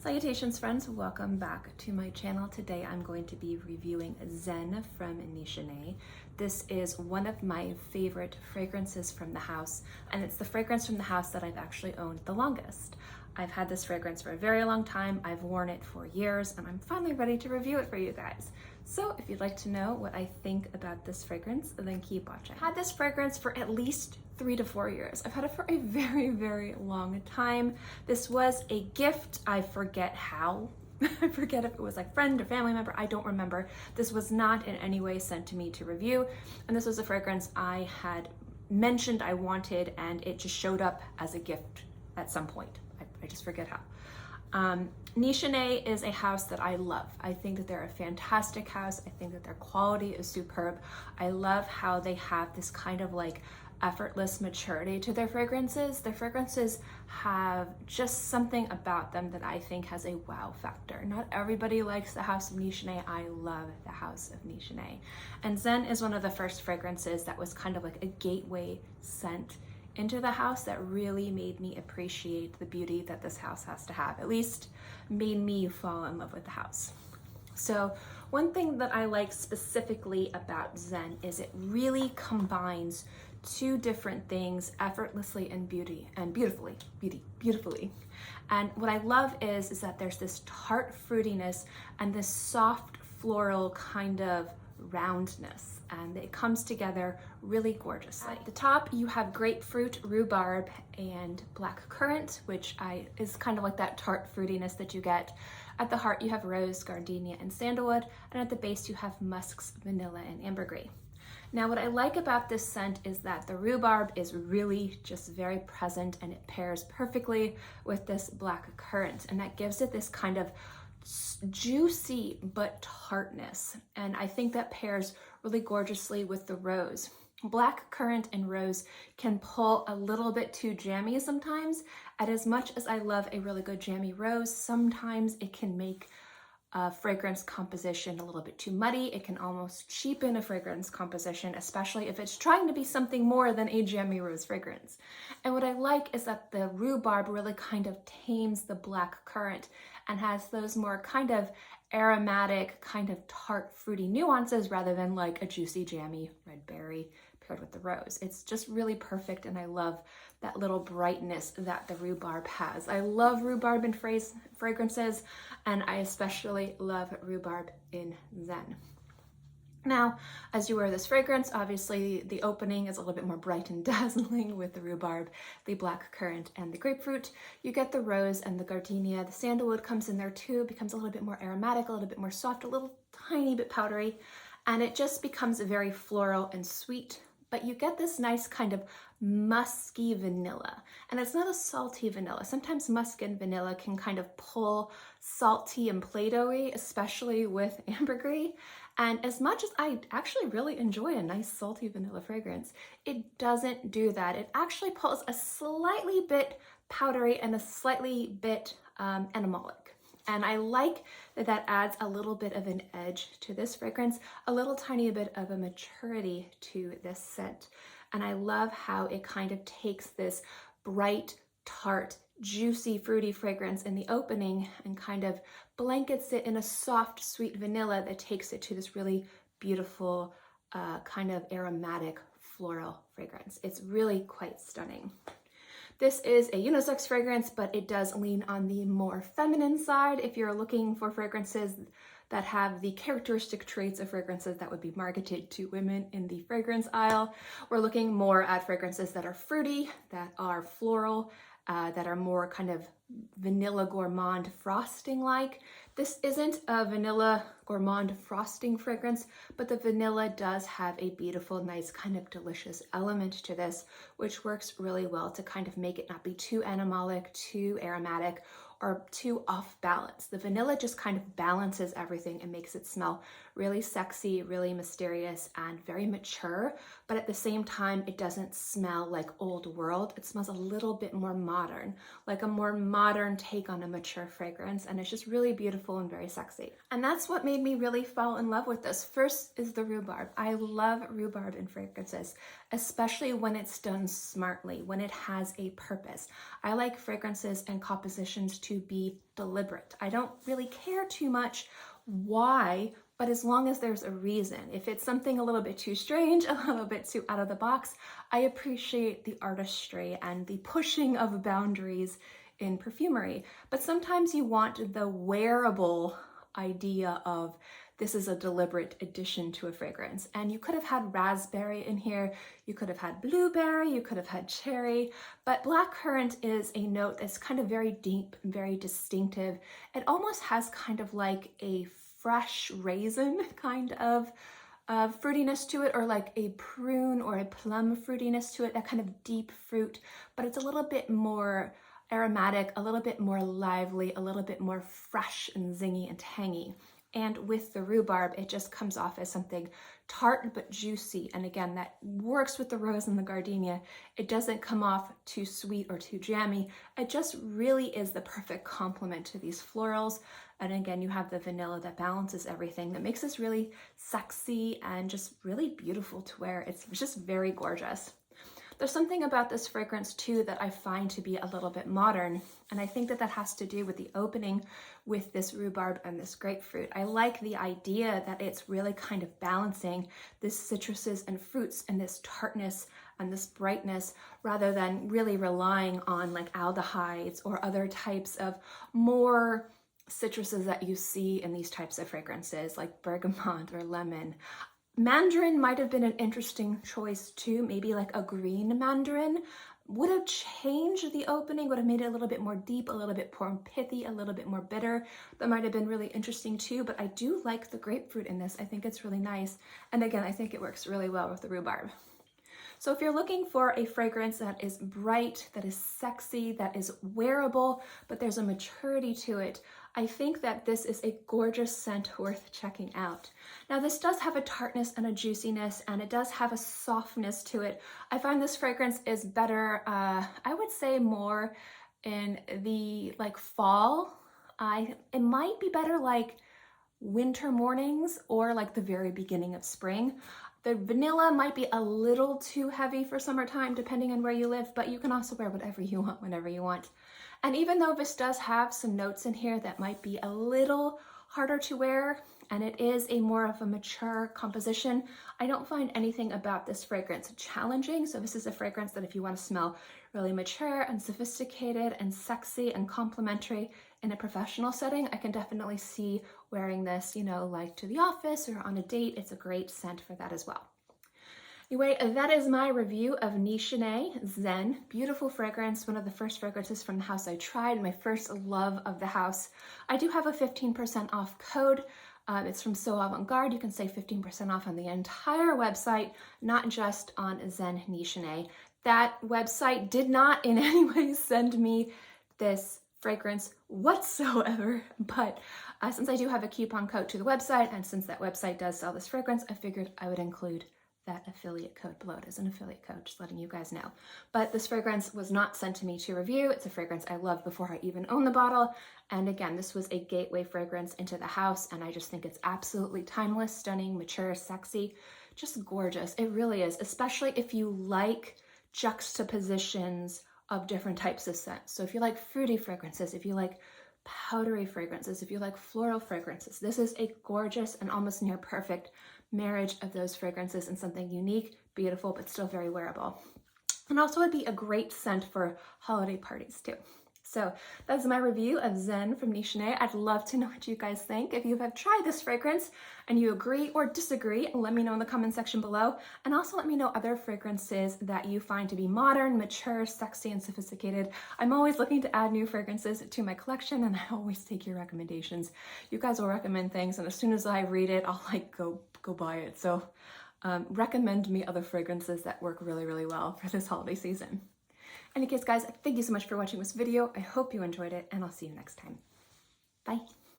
Salutations friends, welcome back to my channel. Today I'm going to be reviewing Zenne from Nishane. This is one of my favorite fragrances from the house, and it's the fragrance from the house that I've actually owned the longest. I've had this fragrance for a very long time, I've worn it for years, and I'm finally ready to review it for you guys. So if you'd like to know what I think about this fragrance, then keep watching. I've had this fragrance for at least 3 to 4 years. I've had it for a very, very long time. This was a gift. I forget how. I forget if it was like friend or family member. I don't remember. This was not in any way sent to me to review. And this was a fragrance I had mentioned I wanted, and it just showed up as a gift at some point. I just forget how. Nishane is a house that I love. I think that they're a fantastic house. I think that their quality is superb. I love how they have this kind of like effortless maturity to their fragrances. Their fragrances have just something about them that I think has a wow factor. Not everybody likes the house of Nishane. I love the house of Nishane. And Zenne is one of the first fragrances that was kind of like a gateway scent into the house that really made me appreciate the beauty that this house has to have, at least made me fall in love with the house. So one thing that I like specifically about Zenne is it really combines two different things effortlessly and beautifully. And what I love is that there's this tart fruitiness and this soft floral kind of roundness, and it comes together really gorgeously. At the top you have grapefruit, rhubarb, and black currant, which is kind of like that tart fruitiness that you get. At the heart you have rose, gardenia, and sandalwood, and at the base you have musks, vanilla, and ambergris. Now what I like about this scent is that the rhubarb is really just very present, and it pairs perfectly with this black currant, and that gives it this kind of juicy but tartness, and I think that pairs really gorgeously with the rose. Black currant and rose can pull a little bit too jammy sometimes, and as much as I love a really good jammy rose, sometimes it can make a fragrance composition a little bit too muddy. It can almost cheapen a fragrance composition, especially if it's trying to be something more than a jammy rose fragrance. And what I like is that the rhubarb really kind of tames the black currant and has those more kind of aromatic, kind of tart, fruity nuances rather than like a juicy, jammy red berry paired with the rose. It's just really perfect, and I love that little brightness that the rhubarb has. I love rhubarb in fragrances, and I especially love rhubarb in Zenne. Now, as you wear this fragrance, obviously the opening is a little bit more bright and dazzling with the rhubarb, the black currant, and the grapefruit. You get the rose and the gardenia. The sandalwood comes in there too, becomes a little bit more aromatic, a little bit more soft, a little tiny bit powdery, and it just becomes very floral and sweet. But you get this nice kind of musky vanilla, and it's not a salty vanilla. Sometimes musk and vanilla can kind of pull salty and Play-Doh-y, especially with ambergris. And as much as I actually really enjoy a nice salty vanilla fragrance, it doesn't do that. It actually pulls a slightly bit powdery and a slightly bit animalic. And I like that that adds a little bit of an edge to this fragrance, a little tiny bit of a maturity to this scent. And I love how it kind of takes this bright, tart, juicy, fruity fragrance in the opening and kind of blankets it in a soft, sweet vanilla that takes it to this really beautiful, kind of aromatic floral fragrance. It's really quite stunning. This is a unisex fragrance, but it does lean on the more feminine side. If you're looking for fragrances that have the characteristic traits of fragrances that would be marketed to women in the fragrance aisle, we're looking more at fragrances that are fruity, that are floral, that are more kind of vanilla gourmand frosting like. This isn't a vanilla gourmand frosting fragrance, but the vanilla does have a beautiful, nice, kind of delicious element to this, which works really well to kind of make it not be too animalic, too aromatic, or too off balance. The vanilla just kind of balances everything and makes it smell really sexy, really mysterious, and very mature, but at the same time, it doesn't smell like old world. It smells a little bit more modern, like a more modern take on a mature fragrance, and it's just really beautiful and very sexy. And that's what made me really fall in love with this. First is the rhubarb. I love rhubarb in fragrances. especially when it's done smartly, when it has a purpose. I like fragrances and compositions to be deliberate. I don't really care too much why, but as long as there's a reason. If it's something a little bit too strange, a little bit too out of the box, I appreciate the artistry and the pushing of boundaries in perfumery. But sometimes you want the wearable idea of this is a deliberate addition to a fragrance. And you could have had raspberry in here, you could have had blueberry, you could have had cherry, but blackcurrant is a note that's kind of very deep and very distinctive. It almost has kind of like a fresh raisin kind of fruitiness to it, or like a prune or a plum fruitiness to it, that kind of deep fruit, but it's a little bit more aromatic, a little bit more lively, a little bit more fresh and zingy and tangy. And with the rhubarb, it just comes off as something tart but juicy. And again, that works with the rose and the gardenia. It doesn't come off too sweet or too jammy. It just really is the perfect complement to these florals. And again, you have the vanilla that balances everything, that makes this really sexy and just really beautiful to wear. It's just very gorgeous. There's something about this fragrance too that I find to be a little bit modern, and I think that that has to do with the opening with this rhubarb and this grapefruit. I like the idea that it's really kind of balancing this citruses and fruits and this tartness and this brightness, rather than really relying on like aldehydes or other types of more citruses that you see in these types of fragrances, like bergamot or lemon. Mandarin might have been an interesting choice too, maybe like a green mandarin. Would have changed the opening, would have made it a little bit more deep, a little bit more pithy, a little bit more bitter. That might have been really interesting too, but I do like the grapefruit in this. I think it's really nice. And again, I think it works really well with the rhubarb. So if you're looking for a fragrance that is bright, that is sexy, that is wearable, but there's a maturity to it, I think that this is a gorgeous scent worth checking out. Now this does have a tartness and a juiciness, and it does have a softness to it. I find this fragrance is better, I would say more in the like fall. It might be better like winter mornings or like the very beginning of spring. The vanilla might be a little too heavy for summertime, depending on where you live, but you can also wear whatever you want, whenever you want. And even though this does have some notes in here that might be a little harder to wear, and it is a more of a mature composition, I don't find anything about this fragrance challenging. So this is a fragrance that if you want to smell really mature and sophisticated and sexy and complimentary in a professional setting, I can definitely see wearing this, you know, like to the office or on a date. It's a great scent for that as well. Anyway, that is my review of Nishane Zenne. Beautiful fragrance, one of the first fragrances from the house I tried, my first love of the house. I do have a 15% off code. It's from So Avant-Garde. You can save 15% off on the entire website, not just on Zenne Nishane. That website did not in any way send me this fragrance whatsoever, but since I do have a coupon code to the website, and since that website does sell this fragrance, I figured I would include that affiliate code below. It is an affiliate code, just letting you guys know. But this fragrance was not sent to me to review. It's a fragrance I loved before I even owned the bottle. And again, this was a gateway fragrance into the house, and I just think it's absolutely timeless, stunning, mature, sexy, just gorgeous. It really is, especially if you like juxtapositions of different types of scents. So if you like fruity fragrances, if you like powdery fragrances, if you like floral fragrances, this is a gorgeous and almost near perfect marriage of those fragrances and something unique, beautiful, but still very wearable. And also would be a great scent for holiday parties too. So that's my review of Zenne from Nishane. I'd love to know what you guys think. If you have tried this fragrance and you agree or disagree, let me know in the comment section below. And also let me know other fragrances that you find to be modern, mature, sexy, and sophisticated. I'm always looking to add new fragrances to my collection, and I always take your recommendations. You guys will recommend things, and as soon as I read it, I'll like go buy it. So recommend me other fragrances that work really, really well for this holiday season. Anyways, guys, thank you so much for watching this video. I hope you enjoyed it, and I'll see you next time. Bye.